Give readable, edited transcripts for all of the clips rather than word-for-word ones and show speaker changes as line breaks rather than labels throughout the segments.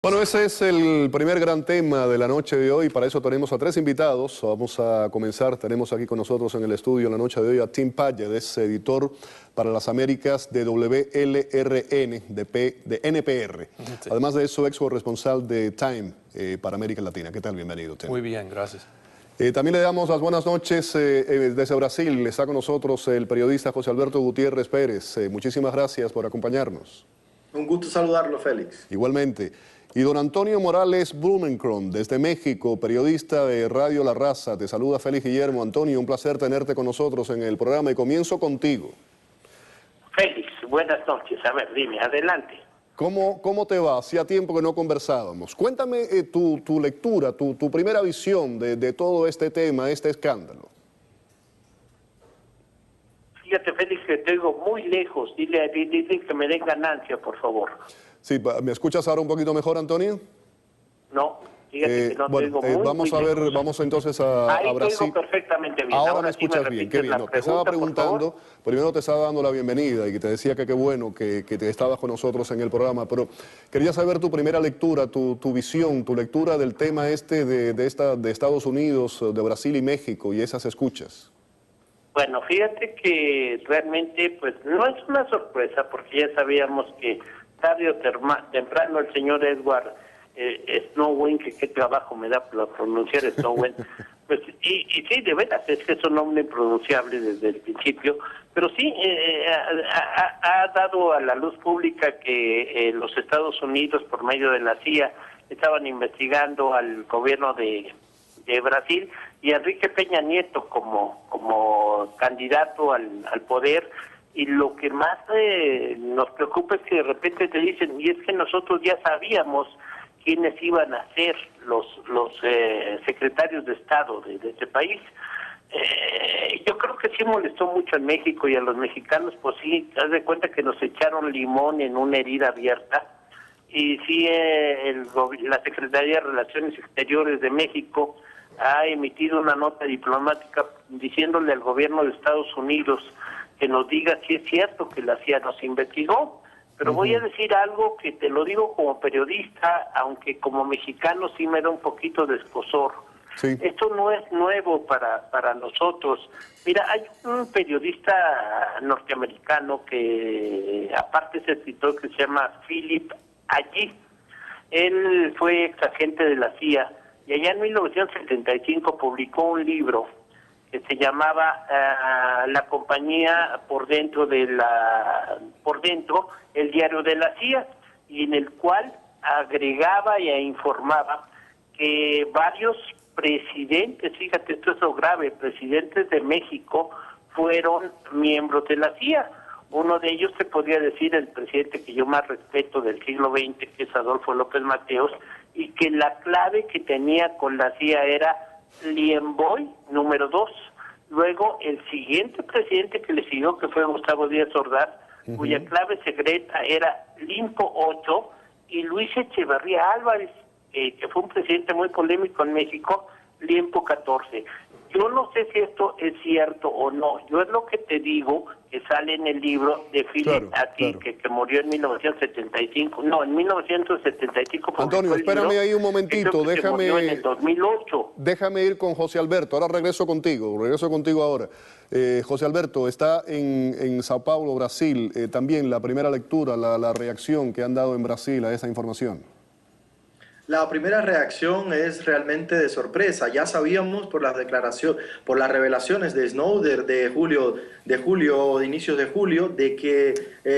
Bueno, ese es el primer gran tema de la noche de hoy. Para eso tenemos a tres invitados. Vamos a comenzar. Tenemos aquí con nosotros en el estudio en la noche de hoy a Tim Paget, es editor para las Américas de WLRN, de NPR. Sí. Además de eso, ex corresponsal de Time para América Latina. ¿Qué tal? Bienvenido, Tim.
Muy bien, gracias.
También le damos las buenas noches desde Brasil. Está con nosotros el periodista José Alberto Gutiérrez Pérez. Muchísimas gracias por acompañarnos.
Un gusto saludarlo, Félix.
Igualmente. Y don Antonio Morales Blumenkron, desde México, periodista de Radio La Raza. Te saluda Félix Guillermo. Antonio, un placer tenerte con nosotros en el programa y comienzo contigo.
Félix, buenas noches. A ver, dime, adelante.
¿Cómo te va? Hacía tiempo que no conversábamos. Cuéntame tu lectura, tu primera visión de todo este tema, este escándalo.
Fíjate, Félix, que te oigo muy lejos. Dile que me den ganancia, por favor.
Sí, ¿me escuchas ahora un poquito mejor, Antonio?
No, fíjate que no te oigo muy,
vamos a ver, lejos. Vamos entonces a Brasil.
Ahí te oigo perfectamente bien.
Ahora me escuchas bien, qué bien. No, te estaba preguntando, primero te estaba dando la bienvenida y te decía que qué bueno que te estabas con nosotros en el programa, pero quería saber tu primera lectura, tu visión, tu lectura del tema este de Estados Unidos, de Brasil y México y esas escuchas.
Bueno, fíjate que realmente pues no es una sorpresa porque ya sabíamos que tarde o temprano el señor Edward Snowden, que qué trabajo me da pronunciar Snowden, pues y sí, de veras, es que es un nombre impronunciable desde el principio, pero sí ha dado a la luz pública que los Estados Unidos, por medio de la CIA, estaban investigando al gobierno de Brasil y a Enrique Peña Nieto como candidato al poder. Y lo que más nos preocupa es que de repente te dicen, y es que nosotros ya sabíamos quiénes iban a ser los secretarios de Estado de este país. Yo creo que sí molestó mucho en México y a los mexicanos, pues sí, haz de cuenta que nos echaron limón en una herida abierta. Y sí, la Secretaría de Relaciones Exteriores de México ha emitido una nota diplomática diciéndole al gobierno de Estados Unidos que nos diga si es cierto que la CIA nos investigó, pero voy a decir algo que te lo digo como periodista, aunque como mexicano sí me da un poquito de escozor. Sí. Esto no es nuevo para nosotros. Mira, hay un periodista norteamericano que aparte es escritor que se llama Philip Allí. Él fue ex agente de la CIA y allá en 1975 publicó un libro que se llamaba La compañía por dentro, el diario de la CIA, y en el cual agregaba e informaba que varios presidentes, fíjate, esto es lo grave, presidentes de México fueron miembros de la CIA. Uno de ellos se podría decir el presidente que yo más respeto del siglo XX, que es Adolfo López Mateos, y que la clave que tenía con la CIA era Lienboy, número 2. Luego, el siguiente presidente que le siguió, que fue Gustavo Díaz Ordaz, cuya clave secreta era Limpo 8, y Luis Echeverría Álvarez, que fue un presidente muy polémico en México, Limpo 14. Yo no sé si esto es cierto o no. Yo es lo que te digo, que sale en el libro de Philip Allí, que murió en 1975. No, en 1975.
Antonio, espérame ahí un momentito.
Déjame. En el 2008.
Déjame ir con José Alberto. Ahora regreso contigo ahora. José Alberto, está en Sao Paulo, Brasil. También la primera lectura, la reacción que han dado en Brasil a esa información.
La primera reacción es realmente de sorpresa. Ya sabíamos por las declaraciones, por las revelaciones de Snowden de inicios de julio, de que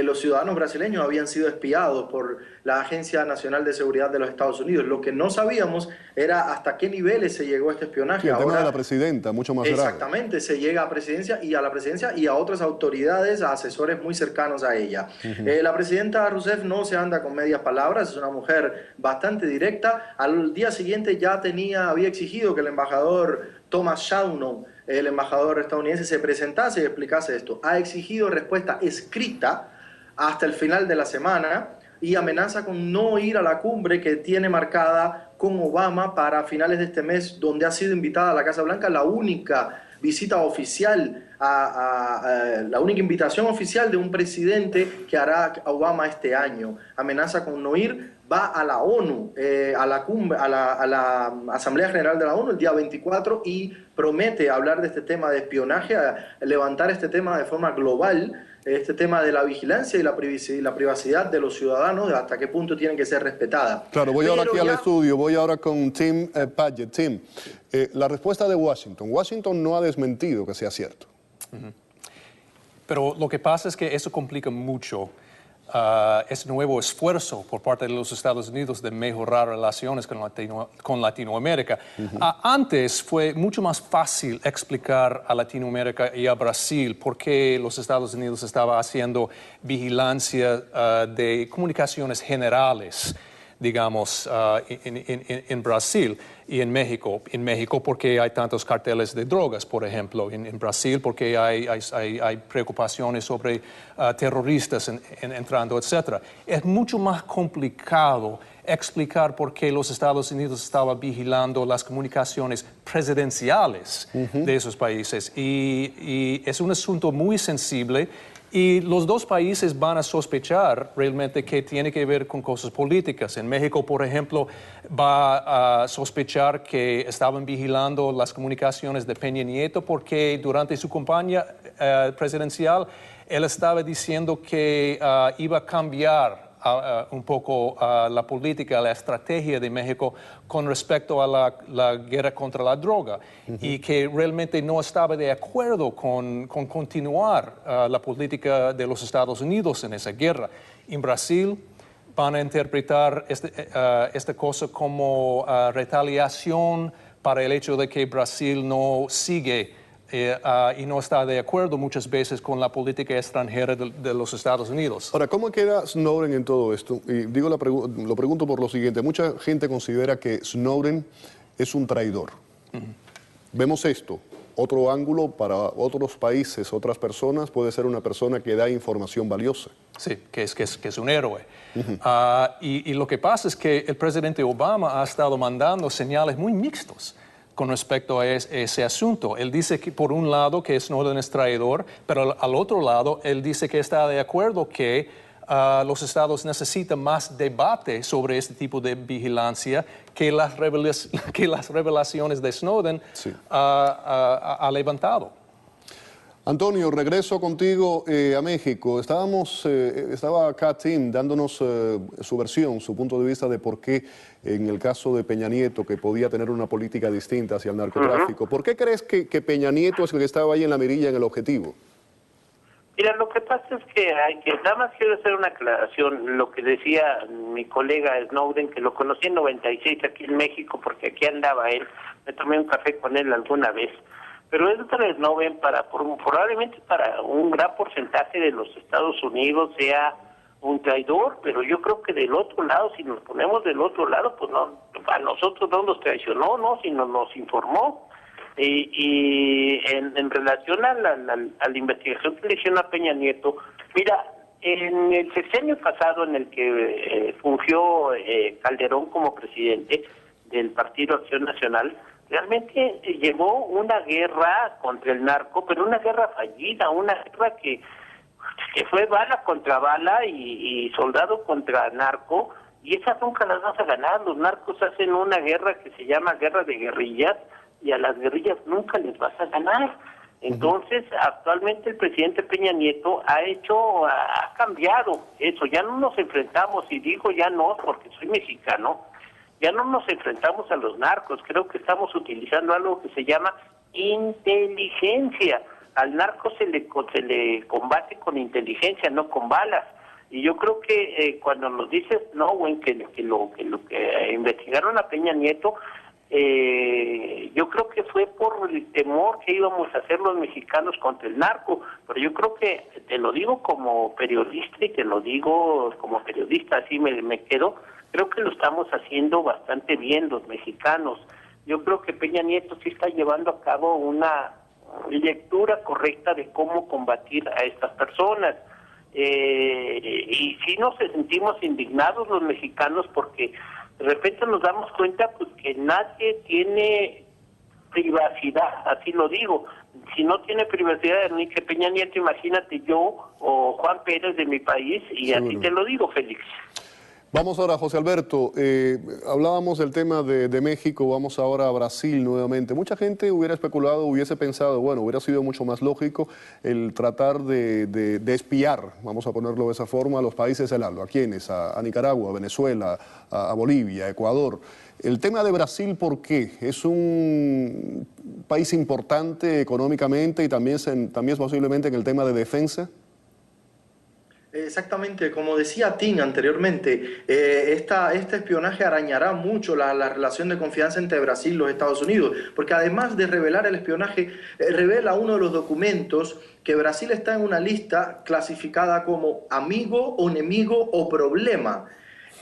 los ciudadanos brasileños habían sido espiados por la Agencia Nacional de Seguridad de los Estados Unidos. Lo que no sabíamos era hasta qué niveles se llegó este espionaje.
Sí, el tema de la presidenta, mucho más grave.
Exactamente, se llega a presidencia y a otras autoridades, a asesores muy cercanos a ella. La presidenta Rousseff no se anda con medias palabras, es una mujer bastante directa. Al día siguiente ya había exigido que el embajador Thomas Shannon, el embajador estadounidense, se presentase y explicase esto. Ha exigido respuesta escrita hasta el final de la semana y amenaza con no ir a la cumbre que tiene marcada con Obama para finales de este mes, donde ha sido invitada a la Casa Blanca, la única visita oficial, la única invitación oficial de un presidente que hará a Obama este año. Amenaza con no ir va a la ONU, a la cumbre, a la Asamblea General de la ONU el día 24 y promete hablar de este tema de espionaje, a levantar este tema de forma global, este tema de la vigilancia y la privacidad de los ciudadanos, hasta qué punto tienen que ser respetadas.
Claro, voy ahora aquí al estudio, voy ahora con Tim Padgett. Tim, la respuesta de Washington. Washington no ha desmentido que sea cierto.
Pero lo que pasa es que eso complica mucho ese nuevo esfuerzo por parte de los Estados Unidos de mejorar relaciones con Latinoamérica. Antes fue mucho más fácil explicar a Latinoamérica y a Brasil por qué los Estados Unidos estaban haciendo vigilancia de comunicaciones generales, digamos, en Brasil y en México. En México porque hay tantos carteles de drogas, por ejemplo. En Brasil porque hay preocupaciones sobre terroristas entrando, etc. Es mucho más complicado explicar por qué los Estados Unidos estaban vigilando las comunicaciones presidenciales de esos países. Y es un asunto muy sensible. Y los dos países van a sospechar realmente que tiene que ver con cosas políticas. En México, por ejemplo, va a sospechar que estaban vigilando las comunicaciones de Peña Nieto porque durante su campaña presidencial él estaba diciendo que iba a cambiar un poco la política, la estrategia de México con respecto a la guerra contra la droga y que realmente no estaba de acuerdo con continuar la política de los Estados Unidos en esa guerra. En Brasil van a interpretar esta cosa como retaliación para el hecho de que Brasil no sigue y no está de acuerdo muchas veces con la política extranjera de los Estados Unidos.
Ahora, ¿cómo queda Snowden en todo esto? Y digo, lo pregunto por lo siguiente. Mucha gente considera que Snowden es un traidor. Vemos esto. Otro ángulo para otros países, otras personas, puede ser una persona que da información valiosa.
Sí, que es un héroe. Y lo que pasa es que el presidente Obama ha estado mandando señales muy mixtos con respecto a ese asunto. Él dice que por un lado que Snowden es traidor, pero al otro lado él dice que está de acuerdo que los estados necesitan más debate sobre este tipo de vigilancia que las revelaciones de Snowden ha levantado.
Antonio, regreso contigo a México. Estaba acá Tim dándonos su versión, su punto de vista de por qué en el caso de Peña Nieto, que podía tener una política distinta hacia el narcotráfico. ¿Por qué crees que Peña Nieto es el que estaba ahí en la mirilla, en el objetivo?
Mira, lo que pasa es que nada más quiero hacer una aclaración. Lo que decía mi colega Snowden, que lo conocí en 96 aquí en México, porque aquí andaba él, me tomé un café con él alguna vez. Pero es de Snowden probablemente para un gran porcentaje de los Estados Unidos sea un traidor, pero yo creo que del otro lado, si nos ponemos del otro lado, pues no, a nosotros no nos traicionó, no, sino nos informó. Y en relación a la investigación que le hicieron a Peña Nieto, mira, en el sexenio pasado en el que fungió Calderón como presidente del Partido Acción Nacional, realmente llevó una guerra contra el narco, pero una guerra fallida, una guerra que fue bala contra bala y soldado contra narco, y esas nunca las vas a ganar. Los narcos hacen una guerra que se llama guerra de guerrillas, y a las guerrillas nunca les vas a ganar. Entonces, actualmente el presidente Peña Nieto ha cambiado eso, ya no nos enfrentamos, y digo ya no porque soy mexicano, ya no nos enfrentamos a los narcos. Creo que estamos utilizando algo que se llama inteligencia. Al narco se le combate con inteligencia, no con balas. Y yo creo que cuando nos dices, no, güey, que lo que investigaron a Peña Nieto, yo creo que fue por el temor que íbamos a hacer los mexicanos contra el narco. Pero yo creo que, te lo digo como periodista y te lo digo como periodista, así me quedo, creo que lo estamos haciendo bastante bien los mexicanos. Yo creo que Peña Nieto sí está llevando a cabo una lectura correcta de cómo combatir a estas personas. Y sí nos sentimos indignados los mexicanos porque de repente nos damos cuenta pues que nadie tiene privacidad, así lo digo. Si no tiene privacidad Enrique Peña Nieto, imagínate yo o Juan Pérez de mi país, y así te lo digo, Félix.
Vamos ahora, José Alberto, hablábamos del tema de México, vamos ahora a Brasil nuevamente. Mucha gente hubiera especulado, hubiese pensado, bueno, hubiera sido mucho más lógico el tratar de espiar, vamos a ponerlo de esa forma, a los países del ALBA. ¿A quiénes? A Nicaragua, a Venezuela, a Bolivia, a Ecuador. El tema de Brasil, ¿por qué? Es un país importante económicamente y también posiblemente en el tema de defensa.
Exactamente, como decía Tim anteriormente, este espionaje arañará mucho la relación de confianza entre Brasil y los Estados Unidos, porque además de revelar el espionaje, revela uno de los documentos que Brasil está en una lista clasificada como amigo o enemigo o problema.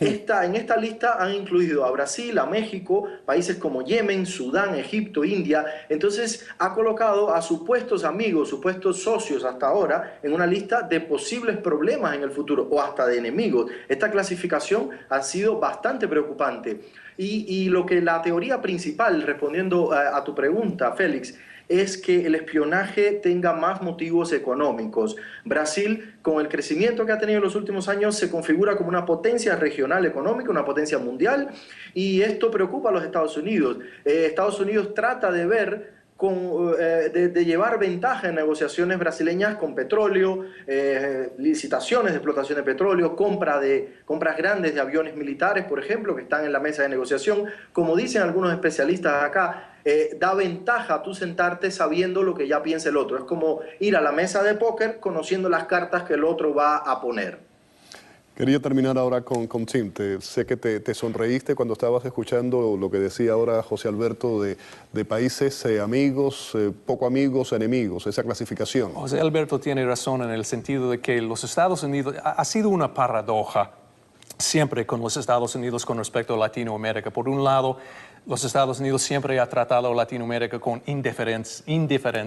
En esta lista han incluido a Brasil, a México, países como Yemen, Sudán, Egipto, India. Entonces ha colocado a supuestos amigos, supuestos socios hasta ahora en una lista de posibles problemas en el futuro o hasta de enemigos. Esta clasificación ha sido bastante preocupante. Y lo que la teoría principal, respondiendo a tu pregunta, Félix, es que el espionaje tenga más motivos económicos. Brasil, con el crecimiento que ha tenido en los últimos años, se configura como una potencia regional económica, una potencia mundial, y esto preocupa a los Estados Unidos. Estados Unidos trata de ver de llevar ventaja en negociaciones brasileñas con petróleo, licitaciones de explotación de petróleo, compras grandes de aviones militares, por ejemplo, que están en la mesa de negociación. Como dicen algunos especialistas acá, da ventaja tú sentarte sabiendo lo que ya piensa el otro. Es como ir a la mesa de póker conociendo las cartas que el otro va a poner.
Quería terminar ahora con Tim. Sé que te sonreíste cuando estabas escuchando lo que decía ahora José Alberto de países amigos, poco amigos, enemigos, esa clasificación.
José Alberto tiene razón en el sentido de que los Estados Unidos ha sido una paradoja siempre con los Estados Unidos con respecto a Latinoamérica. Por un lado, los Estados Unidos siempre ha tratado a Latinoamérica con indiferencia.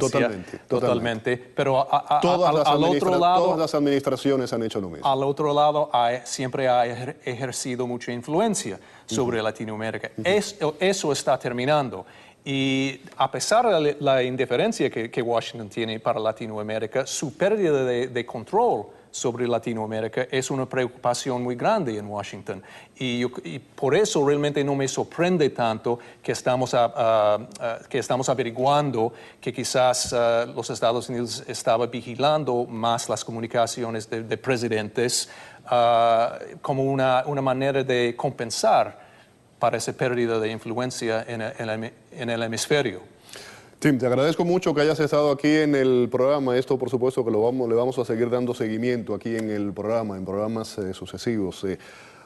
Totalmente. Pero al otro lado...
Todas las administraciones han hecho lo mismo.
Al otro lado, siempre ha ejercido mucha influencia sobre Latinoamérica. Eso está terminando. Y a pesar de la indiferencia que Washington tiene para Latinoamérica, su pérdida de control sobre Latinoamérica es una preocupación muy grande en Washington. Y por eso realmente no me sorprende tanto que estamos averiguando que quizás los Estados Unidos estaban vigilando más las comunicaciones de presidentes como una manera de compensar para esa pérdida de influencia en el hemisferio.
Tim, te agradezco mucho que hayas estado aquí en el programa. Esto, por supuesto, que le vamos a seguir dando seguimiento aquí en el programa, en programas sucesivos.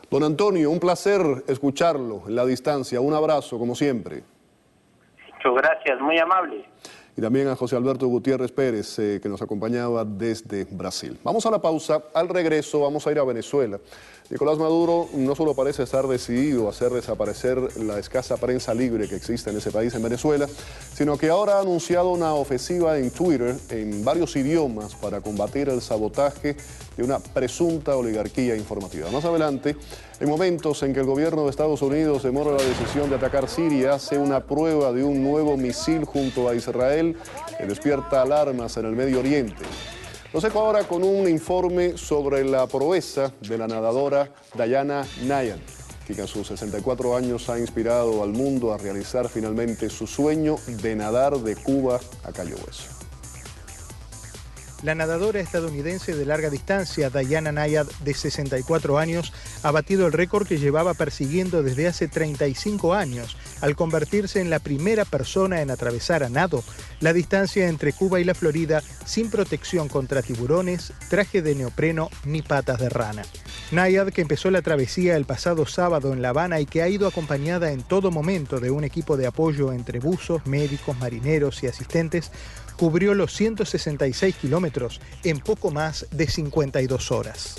Don Antonio, un placer escucharlo en la distancia. Un abrazo, como siempre.
Muchas gracias, muy amable.
Y también a José Alberto Gutiérrez Pérez, que nos acompañaba desde Brasil. Vamos a la pausa. Al regreso vamos a ir a Venezuela. Nicolás Maduro no solo parece estar decidido a hacer desaparecer la escasa prensa libre que existe en ese país, en Venezuela, sino que ahora ha anunciado una ofensiva en Twitter en varios idiomas para combatir el sabotaje de una presunta oligarquía informativa. Más adelante, en momentos en que el gobierno de Estados Unidos demora la decisión de atacar Siria, hace una prueba de un nuevo misil junto a Israel que despierta alarmas en el Medio Oriente. Los dejo ahora con un informe sobre la proeza de la nadadora Dayana Nayad, que a sus 64 años ha inspirado al mundo a realizar finalmente su sueño de nadar de Cuba a Cayo Hueso.
La nadadora estadounidense de larga distancia, Dayana Nayad, de 64 años, ha batido el récord que llevaba persiguiendo desde hace 35 años, al convertirse en la primera persona en atravesar a nado la distancia entre Cuba y la Florida sin protección contra tiburones, traje de neopreno ni patas de rana. Nayad, que empezó la travesía el pasado sábado en La Habana y que ha ido acompañada en todo momento de un equipo de apoyo entre buzos, médicos, marineros y asistentes, cubrió los 166 kilómetros en poco más de 52 horas.